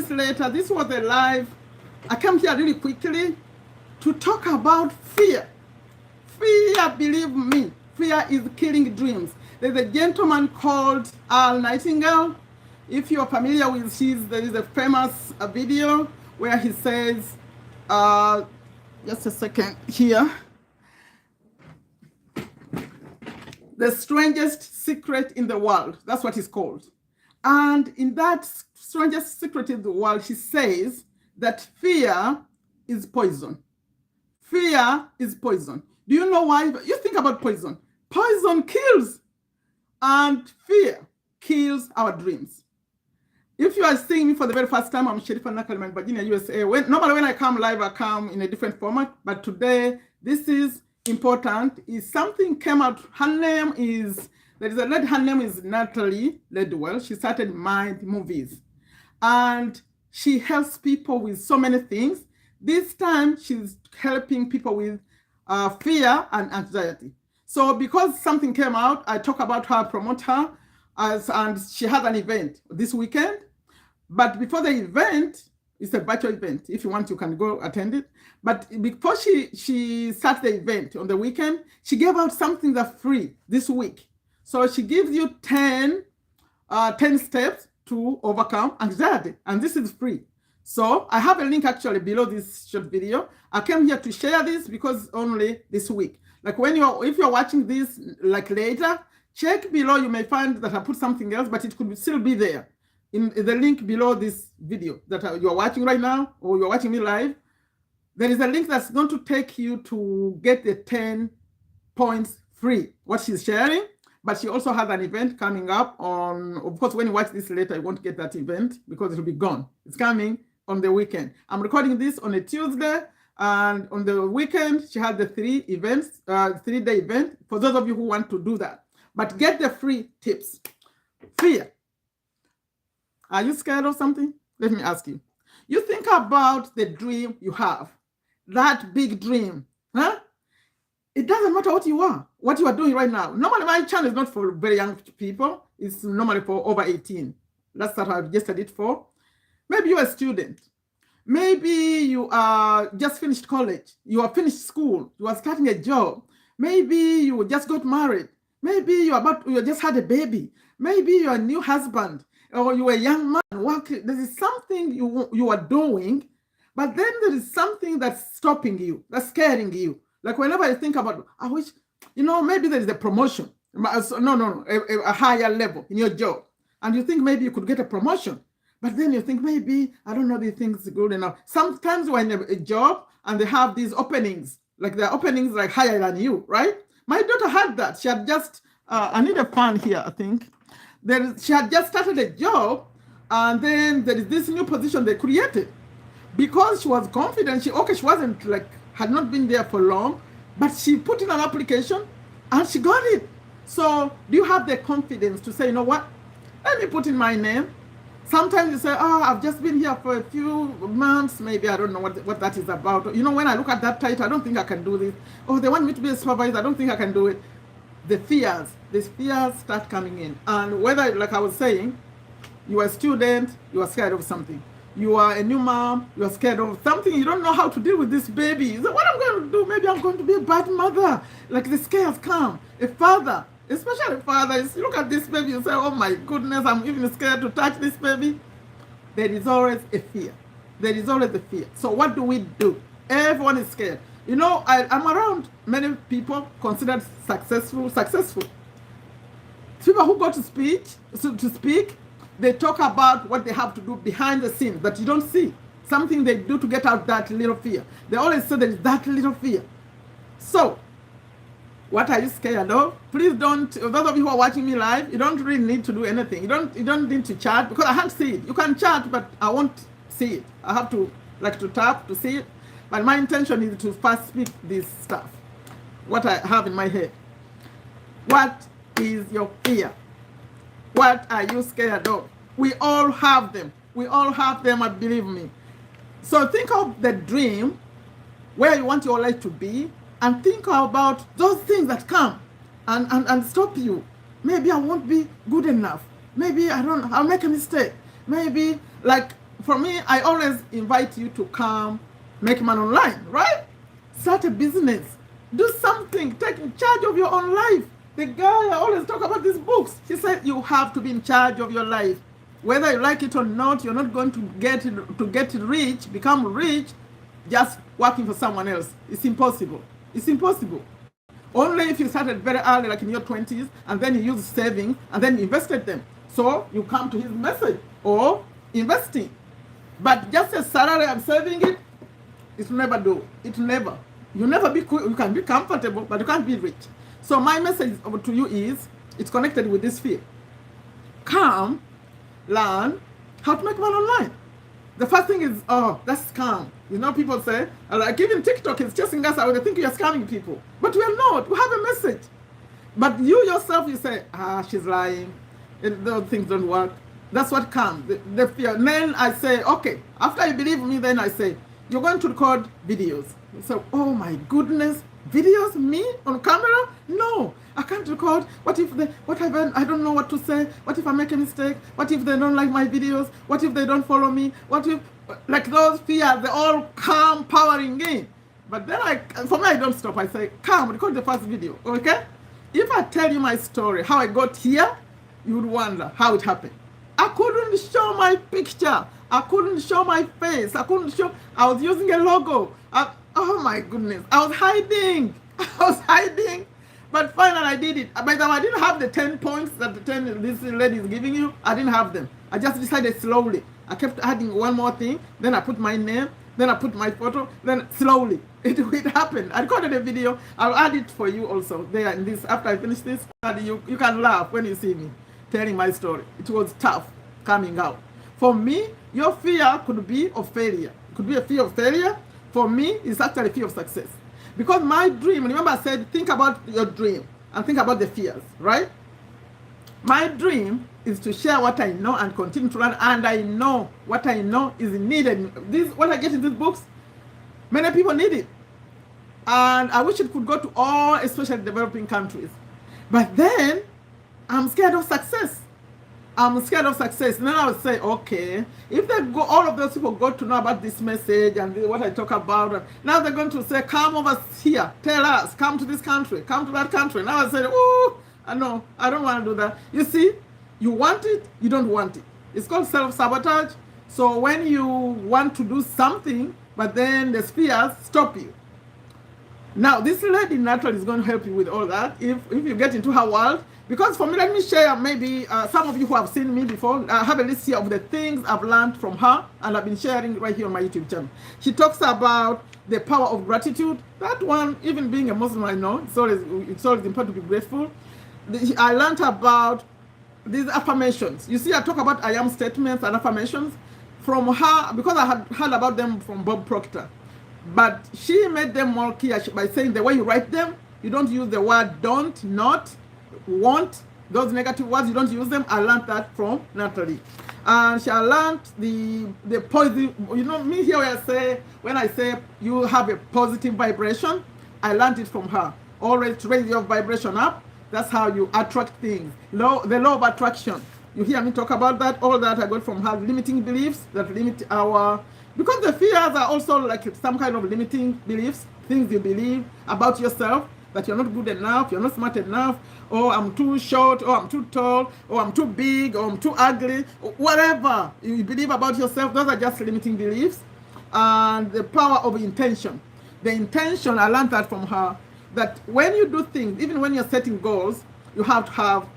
this later. This was a live. I came here really quickly to talk about fear. Fear, believe me, fear is killing dreams. There's a gentleman called Al Nightingale. If you're familiar with his, there is a famous video where he says, just a second here, the strangest secret in the world. That's what it's called. And in that strangest secret in the world, he says that fear is poison. Fear is poison. Do you know why? You think about poison. Poison kills, and fear kills our dreams. If you are seeing me for the very first time, I'm Sherifa Nakalema in Virginia, USA. Normally when I come live, I come in a different format, but today, this is important. Is something came out. Her name is, there is a lady, her name is Natalie Ledwell. She started Mind Movies. And she helps people with so many things. This time, she's helping people with fear and anxiety. So because something came out, I talk about her, promote her, and she had an event this weekend. But before the event, it's a virtual event. If you want, you can go attend it. But before she starts the event on the weekend, she gave out something that's free this week. So she gives you 10 steps to overcome anxiety, and this is free. So I have a link actually below this short video. I came here to share this because only this week. Like if you're watching this like later, check below. You may find that I put something else, but it could still be there in the link below this video that you're watching right now, or you're watching me live. There is a link that's going to take you to get the 10 points free, what she's sharing. But she also has an event coming up on, of course, when you watch this later, you won't get that event because it will be gone. It's coming on the weekend. I'm recording this on a Tuesday, and on the weekend, she had the 3-day event for those of you who want to do that. But get the free tips. Fear. Are you scared of something? Let me ask you. You think about the dream you have, that big dream, huh? It doesn't matter what you are doing right now. Normally, my channel is not for very young people. It's normally for over 18. That's what I've registered it for. Maybe you're a student. Maybe you are just finished college. You are finished school. You are starting a job. Maybe you just got married. Maybe you just had a baby. Maybe you're a new husband, or you're a young man working. There is something you are doing, but then there is something that's stopping you, that's scaring you. Like whenever I think about, I wish, maybe there is a promotion. A higher level in your job. And you think maybe you could get a promotion. But then you think maybe, I don't know, these things are good enough. Sometimes when a job and they have these openings, like the openings like higher than you, right? My daughter had that. She had just, I need a fan here, I think. She had just started a job, and then there is this new position they created. Because she was confident, she wasn't like, had not been there for long, but she put in an application and she got it. So do you have the confidence to say, you know what, let me put in my name? Sometimes you say, I've just been here for a few months, maybe I don't know what that is about. When I look at that title, I don't think I can do this. Oh, they want me to be a supervisor, I don't think I can do it. These fears start coming in. And whether, like I was saying, you are a student, you are scared of something. You are a new mom, you are scared of something, you don't know how to deal with this baby. So what I'm going to do, maybe I'm going to be a bad mother. Like the scares come. A father, especially a father, you look at this baby, you say, oh my goodness, I'm even scared to touch this baby. There is always a fear. There is always a fear. So what do? Everyone is scared. I'm around many people considered successful. People who go to speak, they talk about what they have to do behind the scenes that you don't see. Something they do to get out that little fear. They always say there is that little fear. So, what are you scared of? Please don't, those of you who are watching me live, you don't really need to do anything. You don't need to chat, because I can't see it. You can chat, but I won't see it. I have to tap to see it. But my intention is to first speak this stuff, what I have in my head. What is your fear? What are you scared of? We all have them. Believe me. So think of the dream, where you want your life to be, and think about those things that come and stop you. Maybe I won't be good enough. Maybe I'll make a mistake. Maybe, like, for me, I always invite you to come make money online, right? Start a business. Do something. Take charge of your own life. The guy I always talk about these books, he said you have to be in charge of your life. Whether you like it or not, you're not going to get rich, become rich, just working for someone else. It's impossible. It's impossible. Only if you started very early, like in your 20s, and then you used savings, and then you invested them. So you come to his message, or investing. But just a salary and saving it, it will never do. It will never. You never be cool. You can be comfortable, but you can't be rich. So my message to you is, it's connected with this fear. Come, learn how to make money online. The first thing is, oh, that's scam. You know, people say, like even TikTok is chasing us out. They think we are scamming people. But we are not. We have a message. But you yourself, you say, she's lying. Those things don't work. That's what comes, the fear. And then I say, okay, after you believe me, then I say, you're going to record videos. So, oh my goodness, videos, me on camera? No, I can't record. What if I don't know what to say? What if I make a mistake? What if they don't like my videos? What if they don't follow me? What if, like those fears, they all come powering in. But then for me, I don't stop. I say, come, record the first video, okay? If I tell you my story, how I got here, you would wonder how it happened. I couldn't show my picture. I couldn't show my face. I was using a logo. Oh my goodness. I was hiding. But finally I did it. By the way, I didn't have the 10 points that this lady is giving you. I didn't have them. I just decided slowly. I kept adding one more thing. Then I put my name. Then I put my photo. Then slowly. It happened. I recorded a video. I'll add it for you also. There in this. After I finish this, you can laugh when you see me telling my story. It was tough coming out. For me, your fear could be of failure. It could be a fear of failure. For me, it's actually a fear of success. Because my dream, remember I said, think about your dream and think about the fears, right? My dream is to share what I know and continue to learn, and I know what I know is needed. What I get in these books, many people need it. And I wish it could go to all, especially developing countries. But then, I'm scared of success. And then I would say, okay, if all of those people go to know about this message and what I talk about, now they're going to say, come over here, tell us, come to this country, come to that country. Now I say, oh, no, I don't want to do that. You see, you want it, you don't want it. It's called self-sabotage. So when you want to do something, but then the fears stop you. Now, this lady Natalie is going to help you with all that if you get into her world. Because for me, let me share maybe some of you who have seen me before. I have a list here of the things I've learned from her, and I've been sharing right here on my YouTube channel. She talks about the power of gratitude. That one, even being a Muslim, I know, it's always important to be grateful. I learned about these affirmations. You see, I talk about I am statements and affirmations from her, because I had heard about them from Bob Proctor. But she made them more clear by saying the way you write them, you don't use the word don't, not, want, those negative words, you don't use them. I learned that from Natalie. And she learned the positive, you know, me here when I say you have a positive vibration, I learned it from her. Always to raise your vibration up. That's how you attract things. The law of attraction. You hear me talk about that. All that I got from her. Limiting beliefs that limit because the fears are also like some kind of limiting beliefs, things you believe about yourself, that you're not good enough, you're not smart enough, or I'm too short, or I'm too tall, or I'm too big, or I'm too ugly, whatever you believe about yourself, those are just limiting beliefs. And the power of intention. The intention, I learned that from her, that when you do things, even when you're setting goals, you have to have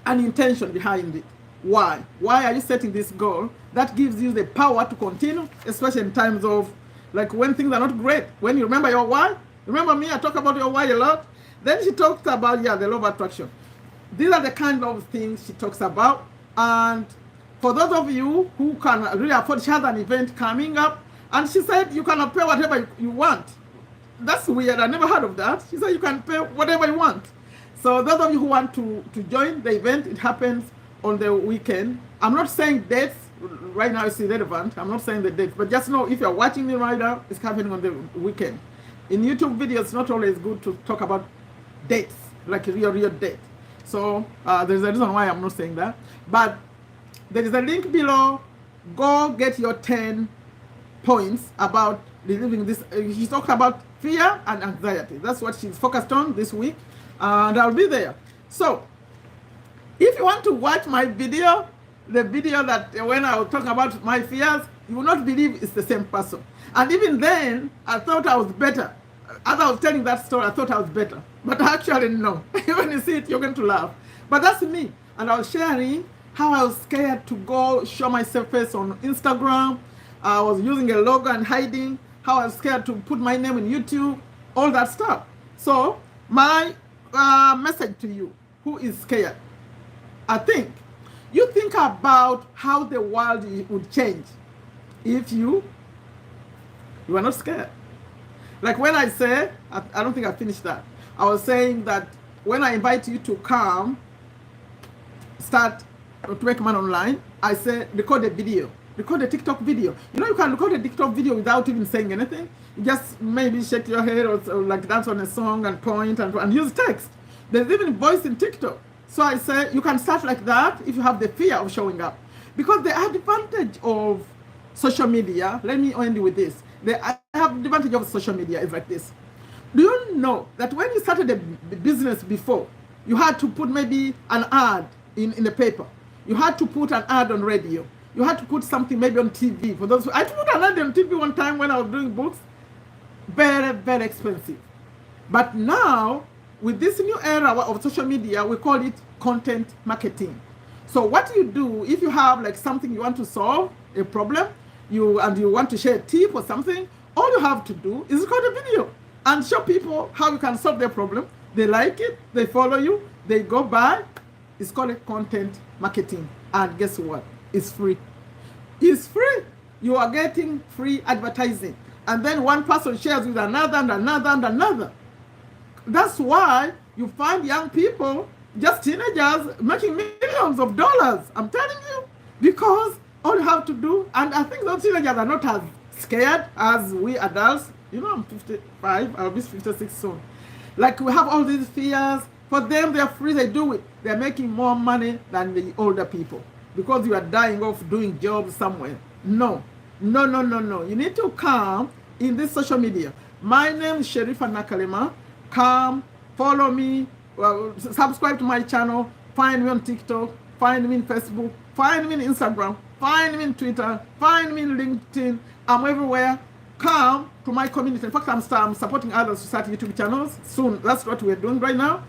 an intention behind it. Why? Why are you setting this goal? That gives you the power to continue, especially in times of, like when things are not great. When you remember your why. Remember me, I talk about your why a lot. Then she talks about, the law of attraction. These are the kind of things she talks about. And for those of you who can really afford, she has an event coming up. And she said you can pay whatever you want. That's weird. I never heard of that. She said you can pay whatever you want. So those of you who want to join the event, it happens on the weekend. I'm not saying dates. Right now it's irrelevant. I'm not saying the dates. But just know if you're watching me right now, it's happening on the weekend. In YouTube videos, it's not always good to talk about dates, like a real date. So there's a reason why I'm not saying that. But there is a link below go get your 10 points about relieving this. She's talking about fear and anxiety. That's what she's focused on this week, and I'll be there. So if you want to watch my video, the video that when I was talking about my fears, you will not believe it's the same person. And even then, I thought I was better. As I was telling that story, I thought I was better. But actually, no. When you see it, you're going to laugh. But that's me. And I was sharing how I was scared to go show myself face on Instagram. I was using a logo and hiding. How I was scared to put my name in YouTube. All that stuff. So, my message to you, who is scared, I think you think about how the world would change if you are not scared. Like when I say, I don't think I finished that. I was saying that when I invite you to come, start to make money online, I say record a video, record a TikTok video. You know, you can record a TikTok video without even saying anything. You just maybe shake your head or like dance on a song and point and use text. There's even voice in TikTok. So I say you can start like that if you have the fear of showing up. Because the advantage of social media, let me end with this. The advantage of social media is like this. Do you know that when you started a business before, you had to put maybe an ad in the paper. You had to put an ad on radio. You had to put something maybe on TV. For those, I put an ad on TV one time when I was doing books. Very, very expensive. But now, with this new era of social media, we call it content marketing. So what you do, if you have like something you want to solve, a problem, you want to share a tip or something, all you have to do is record a video and show people how you can solve their problem. They like it, they follow you, they go by. It's called content marketing. And guess what? It's free. It's free. You are getting free advertising. And then one person shares with another and another and another. That's why you find young people, just teenagers, making millions of dollars. I'm telling you. Because all you have to do, and I think those teenagers are not as scared as we adults. You know, I'm 55, I'll be 56 soon. Like we have all these fears. For them, they're free, they do it. They're making more money than the older people. Because you are dying of doing jobs somewhere. No. No, no, no, no. You need to come in this social media. My name is Sherifa Nakalema. Come, follow me, subscribe to my channel, find me on TikTok, find me in Facebook, find me in Instagram, find me in Twitter, find me in LinkedIn. I'm everywhere. Come to my community. In fact, I'm supporting others to start YouTube channels soon. That's what we're doing right now.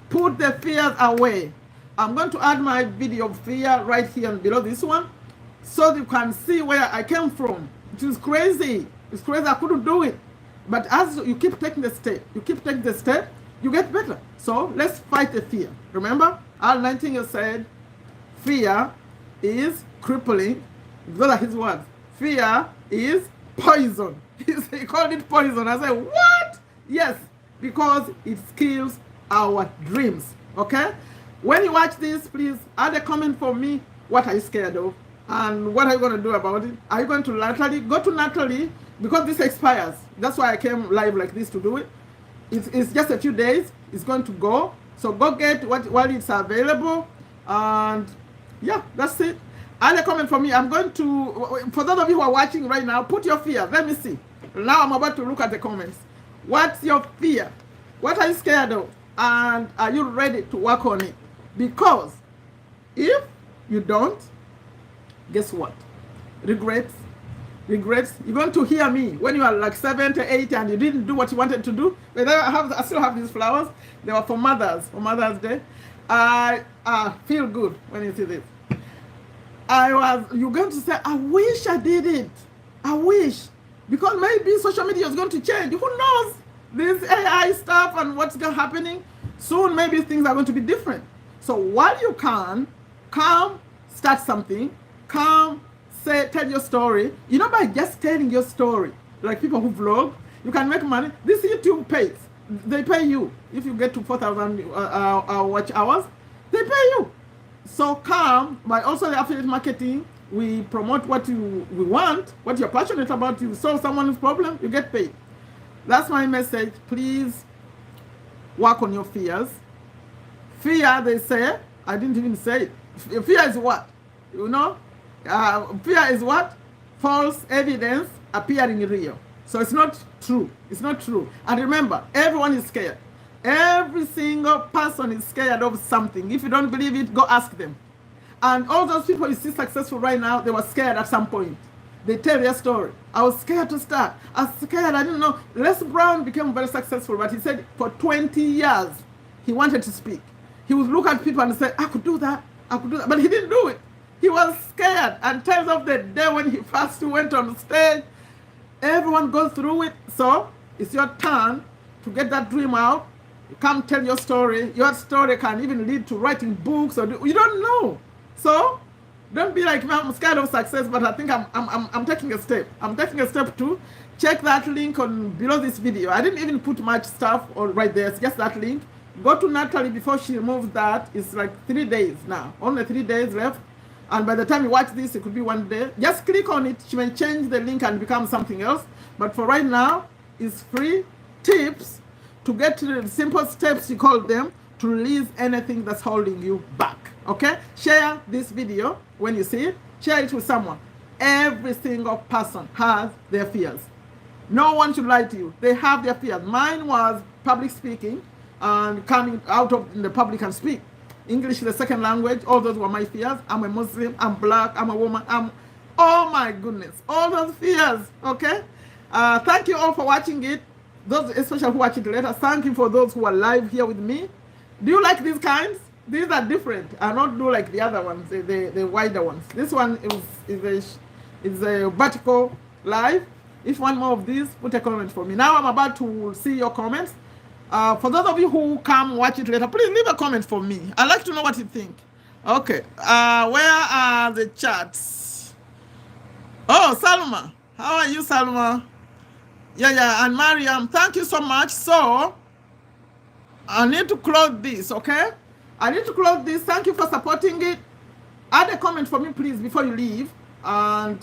Put the fears away. I'm going to add my video of fear right here and below this one so you can see where I came from. It is crazy. It's crazy. I couldn't do it. But as you keep taking the step, you get better. So let's fight the fear. Remember, Al 19 said, fear is crippling. Those are his words. Fear is poison. He called it poison. I said, what? Yes, because it kills our dreams. Okay? When you watch this, please add a comment for me. What are you scared of? And what are you going to do about it? Are you going to Natalie? Go to Natalie, because this expires. That's why I came live like this to do it. It's just a few days. It's going to go. So go get while it's available. And yeah, that's it. Add a comment for me. I'm going to, for those of you who are watching right now, put your fear. Let me see. Now I'm about to look at the comments. What's your fear? What are you scared of? And are you ready to work on it? Because if you don't, guess what? Regrets. You're going to hear me when you are like 70, 80 and you didn't do what you wanted to do. But I still have these flowers. They were for Mother's Day. I feel good when you see this. You're going to say, I wish I did it. I wish. Because maybe social media is going to change. Who knows? This AI stuff and what's happening. Soon maybe things are going to be different. So while you can, come start something. Come tell your story. You know, by just telling your story, like people who vlog, you can make money. This YouTube pays. They pay you. If you get to 4,000 watch hours, they pay you. So come, by also the affiliate marketing, we promote what we want, what you're passionate about. You solve someone's problem, you get paid. That's my message. Please work on your fears. Fear, they say, I didn't even say it. Fear is what? You know? Fear is what? False evidence appearing real. So it's not true. It's not true. And remember, everyone is scared. Every single person is scared of something. If you don't believe it, go ask them. And all those people you see successful right now, they were scared at some point. They tell their story. I was scared to start. I was scared. I didn't know. Les Brown became very successful, but he said for 20 years he wanted to speak. He would look at people and say, I could do that. I could do that. But he didn't do it. He was scared. And tells of the day when he first went on stage, everyone goes through it. So it's your turn to get that dream out. You come tell your story. Your story can even lead to writing books. Or you don't know. So don't be like, I'm scared of success, but I think I'm taking a step. I'm taking a step to check that link on below this video. I didn't even put much stuff right there. It's just that link. Go to Natalie before she removes that. It's like 3 days now. Only 3 days left. And by the time you watch this, it could be 1 day. Just click on it. She may change the link and become something else. But for right now, it's free tips to get to the simple steps, you call them, to release anything that's holding you back. Okay? Share this video when you see it. Share it with someone. Every single person has their fears. No one should lie to you. They have their fears. Mine was public speaking and coming out in the public and speak. English is the second language. All those were my fears. I'm a Muslim. I'm black. I'm a woman. Oh my goodness. All those fears. Okay? Thank you all for watching it. Those especially who watch it later. Thank you for those who are live here with me. Do you like these kinds? These are different. I don't do like the other ones, the wider ones. This one is a vertical live. If one more of these, put a comment for me. Now I'm about to see your comments. For those of you who come watch it later, please leave a comment for me. I'd like to know what you think. Okay. Where are the chats? Oh, Salma. How are you, Salma? Yeah. And Mariam, thank you so much. So, I need to close this, okay? I need to close this. Thank you for supporting it. Add a comment for me, please, before you leave. And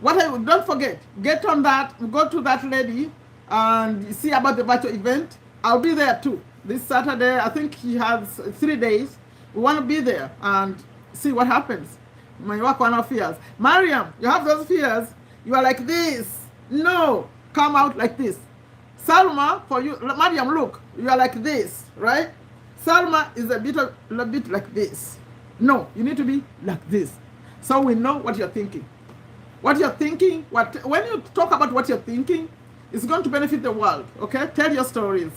don't forget, get on that, go to that lady and see about the virtual event. I'll be there too. This Saturday, I think he has 3 days. We want to be there and see what happens. My work on our fears. Mariam, you have those fears. You are like this. No, come out like this. Salma, for you, Mariam, look, you are like this, right? Salma is a bit like this. No, you need to be like this. So we know what you're thinking. What you're thinking, when you talk about what you're thinking, it's going to benefit the world, okay? Tell your stories.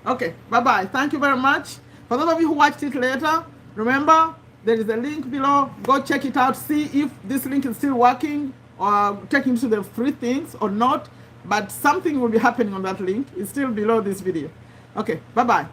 Okay, bye-bye. Thank you very much. For those of you who watched it later, remember, there is a link below. Go check it out. See if this link is still working or taking you to the free things or not. But something will be happening on that link. It's still below this video. Okay, bye-bye.